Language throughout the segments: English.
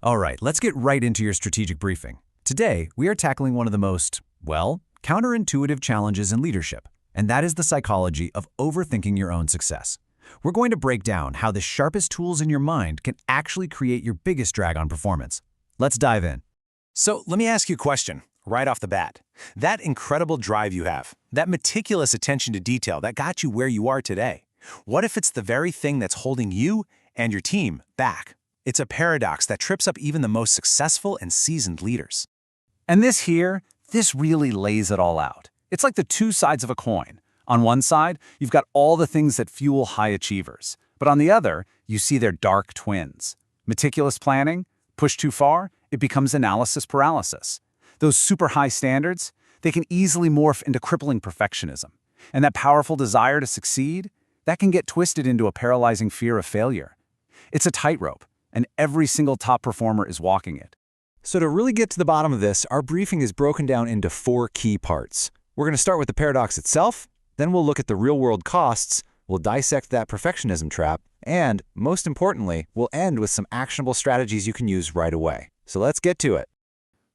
All right, let's get right into your strategic briefing. Today, we are tackling one of the most, well, counterintuitive challenges in leadership, and that is the psychology of overthinking your own success. We're going to break down how the sharpest tools in your mind can actually create your biggest drag on performance. Let's dive in. So let me ask you a question right off the bat. That incredible drive you have, that meticulous attention to detail that got you where you are today, what if it's the very thing that's holding you and your team back? It's a paradox that trips up even the most successful and seasoned leaders. And this really lays it all out. It's like the two sides of a coin. On one side, you've got all the things that fuel high achievers. But on the other, you see their dark twins. Meticulous planning, push too far, it becomes analysis paralysis. Those super high standards, they can easily morph into crippling perfectionism. And that powerful desire to succeed, that can get twisted into a paralyzing fear of failure. It's a tightrope, and every single top performer is walking it. So to really get to the bottom of this, our briefing is broken down into 4 key parts. We're going to start with the paradox itself, then we'll look at the real-world costs, we'll dissect that perfectionism trap, and, most importantly, we'll end with some actionable strategies you can use right away. So let's get to it.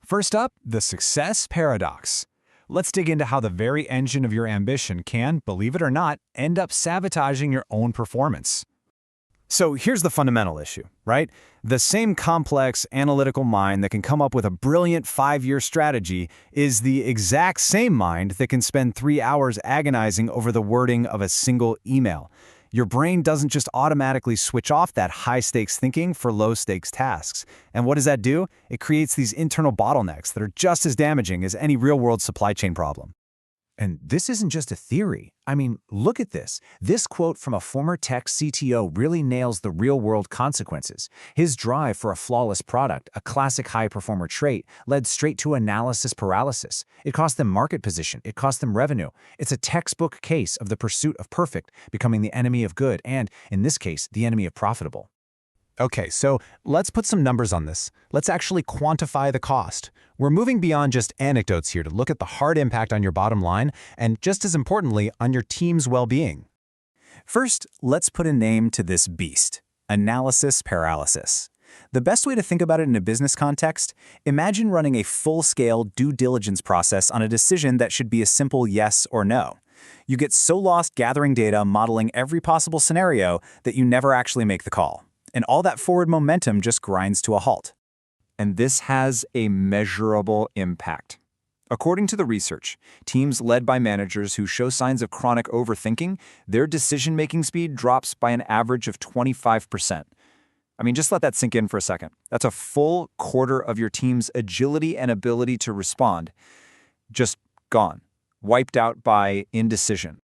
First up, the success paradox. Let's dig into how the very engine of your ambition can, believe it or not, end up sabotaging your own performance. So here's the fundamental issue, right? The same complex analytical mind that can come up with a brilliant 5-year strategy is the exact same mind that can spend 3 hours agonizing over the wording of a single email. Your brain doesn't just automatically switch off that high-stakes thinking for low-stakes tasks. And what does that do? It creates these internal bottlenecks that are just as damaging as any real-world supply chain problem. And this isn't just a theory. I mean, look at this. This quote from a former tech CTO really nails the real-world consequences. His drive for a flawless product, a classic high-performer trait, led straight to analysis paralysis. It cost them market position. It cost them revenue. It's a textbook case of the pursuit of perfect becoming the enemy of good and, in this case, the enemy of profitable. Okay, so let's put some numbers on this. Let's actually quantify the cost. We're moving beyond just anecdotes here to look at the hard impact on your bottom line and, just as importantly, on your team's well-being. First, let's put a name to this beast: analysis paralysis. The best way to think about it in a business context, imagine running a full-scale due diligence process on a decision that should be a simple yes or no. You get so lost gathering data, modeling every possible scenario, that you never actually make the call. And all that forward momentum just grinds to a halt. And this has a measurable impact. According to the research, teams led by managers who show signs of chronic overthinking, their decision-making speed drops by an average of 25%. I mean, just let that sink in for a second. That's a full quarter of your team's agility and ability to respond. Just gone. Wiped out by indecision.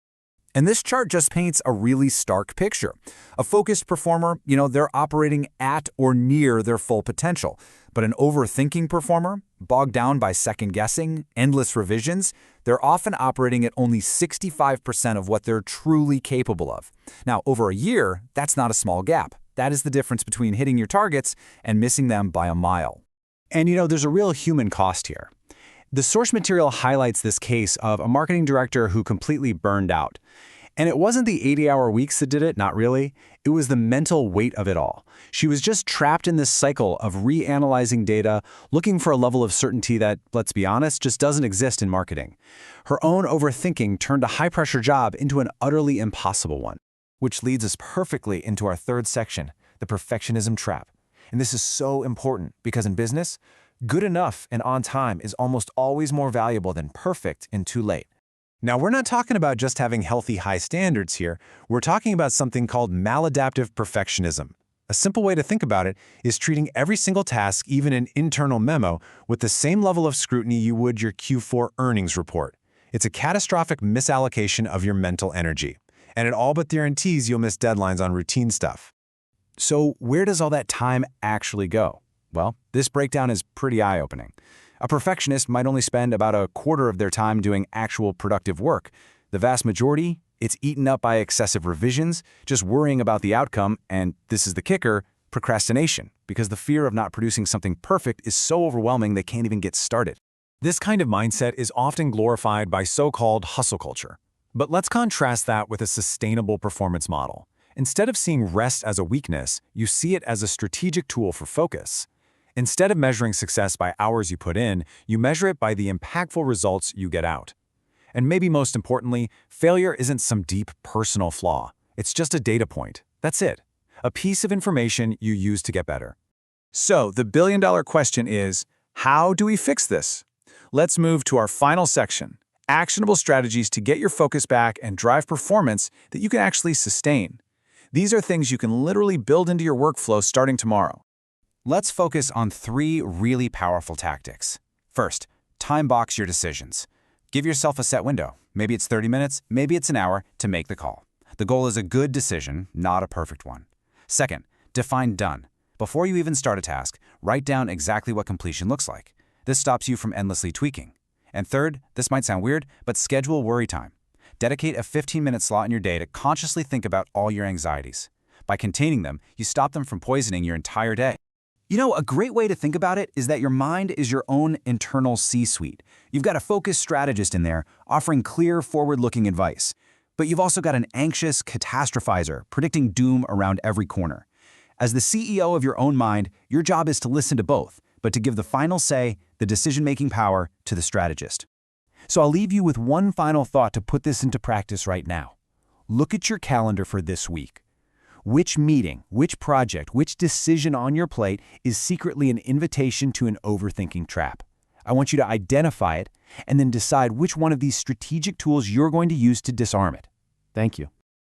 And this chart just paints a really stark picture. A focused performer, they're operating at or near their full potential. But an overthinking performer, bogged down by second-guessing, endless revisions, they're often operating at only 65% of what they're truly capable of. Now, over a year, that's not a small gap. That is the difference between hitting your targets and missing them by a mile. And there's a real human cost here. The source material highlights this case of a marketing director who completely burned out. And it wasn't the 80-hour weeks that did it, not really. It was the mental weight of it all. She was just trapped in this cycle of reanalyzing data, looking for a level of certainty that, let's be honest, just doesn't exist in marketing. Her own overthinking turned a high-pressure job into an utterly impossible one. Which leads us perfectly into our third section, the perfectionism trap. And this is so important because in business, good enough and on time is almost always more valuable than perfect and too late. Now, we're not talking about just having healthy high standards here. We're talking about something called maladaptive perfectionism. A simple way to think about it is treating every single task, even an internal memo, with the same level of scrutiny you would your Q4 earnings report. It's a catastrophic misallocation of your mental energy. And it all but guarantees you'll miss deadlines on routine stuff. So where does all that time actually go? Well, this breakdown is pretty eye-opening. A perfectionist might only spend about a quarter of their time doing actual productive work. The vast majority, it's eaten up by excessive revisions, just worrying about the outcome, and this is the kicker, procrastination, because the fear of not producing something perfect is so overwhelming they can't even get started. This kind of mindset is often glorified by so-called hustle culture. But let's contrast that with a sustainable performance model. Instead of seeing rest as a weakness, you see it as a strategic tool for focus. Instead of measuring success by hours you put in, you measure it by the impactful results you get out. And maybe most importantly, failure isn't some deep personal flaw. It's just a data point. That's it. A piece of information you use to get better. So, the billion-dollar question is, how do we fix this? Let's move to our final section, actionable strategies to get your focus back and drive performance that you can actually sustain. These are things you can literally build into your workflow starting tomorrow. Let's focus on 3 really powerful tactics. First, time box your decisions. Give yourself a set window. Maybe it's 30 minutes, maybe it's an hour to make the call. The goal is a good decision, not a perfect one. Second, define done. Before you even start a task, write down exactly what completion looks like. This stops you from endlessly tweaking. And third, this might sound weird, but schedule worry time. Dedicate a 15-minute slot in your day to consciously think about all your anxieties. By containing them, you stop them from poisoning your entire day. You know, a great way to think about it is that your mind is your own internal C-suite. You've got a focused strategist in there, offering clear, forward-looking advice. But you've also got an anxious catastrophizer, predicting doom around every corner. As the CEO of your own mind, your job is to listen to both, but to give the final say, the decision-making power, to the strategist. So I'll leave you with one final thought to put this into practice right now. Look at your calendar for this week. Which meeting, which project, which decision on your plate is secretly an invitation to an overthinking trap? I want you to identify it and then decide which one of these strategic tools you're going to use to disarm it. Thank you.